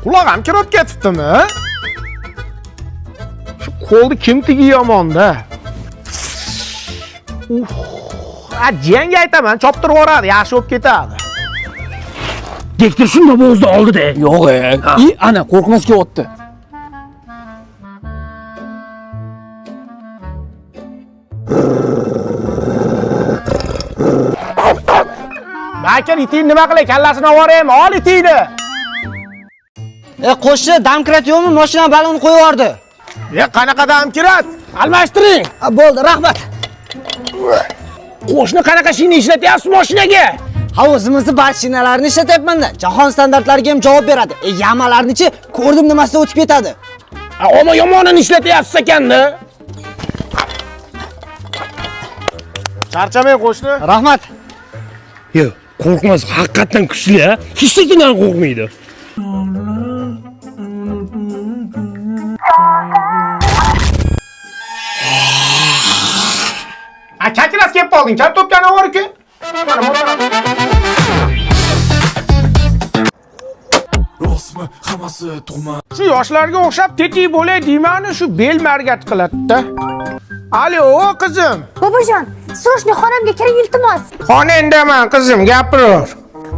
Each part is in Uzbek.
Qulog'im kirib ketibdimi? Shu qo'lni kim tigiyomonda? Jiyanga aytaman, choptirib yuboradi, yaxshi bo'lib ketadi. Dektor shunda bo'zda oldi-da. Yo'q, ana qo'rqmas kelyapti. Bakir itingni nima qilay, kallasini olvoraymi? Ol itingni. Qo'shni damkirat yo'qmi? Mashina balonni qo'yib yubordi. Qanaqa damkirat? Almashtiring. Bo'ldi, rahmat. Qo'shni qanaqa shina ishlatyapsiz mashinaga? Ha, o'zimizni mashinalarni ishlatyapman-da. Jahon standartlariga ham javob beradi. Yamalarni-chi ko'rdim nimasida o'tib ketadi. Ammo yomonini ishlatyapsiz ekanda. Charchamang qo'shni. Rahmat. Yo'q, qo'rqmas, haqiqatan kuchli, ha? Hech narsadan qo'rqmaydi. Kakiras kelib qolding, kal topgani bor-ku. Mana motor. Rostmi, hammasi tug'ma. Shu yoshlarga o'xshab tetik bo'lay deymani, shu bel margat qiladi-da. Alo, qizim. Bobojon, srochni xonamga kiring iltimos. Xonandaman qizim, gapir.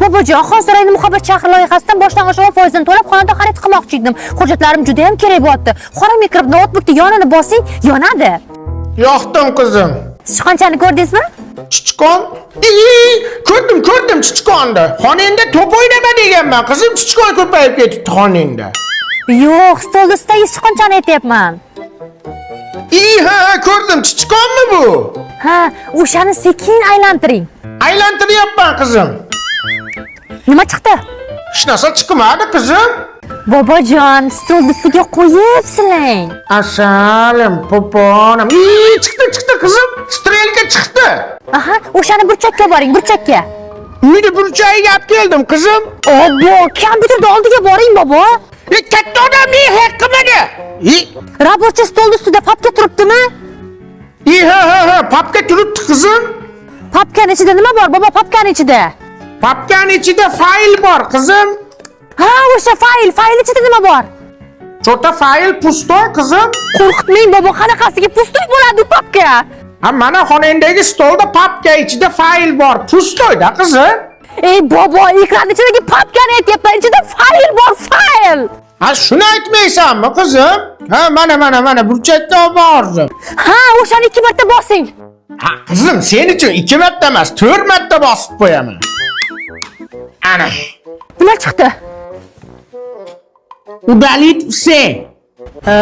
Bobojon, Xonsaroyning muhabbat shahri loyihasidan boshlang'ich 10% to'lab xonada xarid qilmoqchi edim. Hujjatlarim juda ham kerak bo'lyapti. Xonamga kirib notebookni yonini bosing, yonadi. Yoqdim qizim. Sichqonchani ko'rdingizmi? Chichqon? Ko'rdim chichqonni. Xonanda to'p o'ynama deganman. Qizim, chichqon ko'payib ketibdi xonanda. Yo'q, stol ustidagi sichqonchani aytyapman. Ha, ko'rdim. Chichqonmi bu? Ha, o'shani sekin aylantiring. Aylantiryapman qizim. Nima chiqdi? Hech narsa chiqmadi qizim. Bobojon, stol ustiga qo'yib silang. Asalim, poponam. Chiqdi qizim. Strelka chiqdi. Aha, o'shani burchakka boring, burchakka. Uyni burchagiga olib keldim qizim. Obbo, kompyuterni oldiga boring, bobo. Katta odam men haq qilmaga. Rabochi stol ustida papka turibdimi? Ha, papka turibdi qizim. Papkaning ichida nima bor, bobo, papkaning ichida? Papkaning ichida fayl bor qizim. Ha, o'sha fayl ichida nima bor? Chota fayl pusto qizim. Qo'rqitmang, bobo, qanaqasiga pustoy bo'ladi papka? Ha, mana xonandagi stolda papka ichida fayl bor. Pustoyda qizim. Ey, bobo, ekran ichidagi papkani aytyapman, ichida fayl bor, fayl. Ha, shuni aytmaysanmi qizim? Ha, mana burchakda olib bordim. Ha, o'shani 2 marta bosing. Ha, qizim, sen uchun 2 marta emas, 4 marta bosib qo'yaman. Ana. Nima chiqdi? Udalit все. Ha?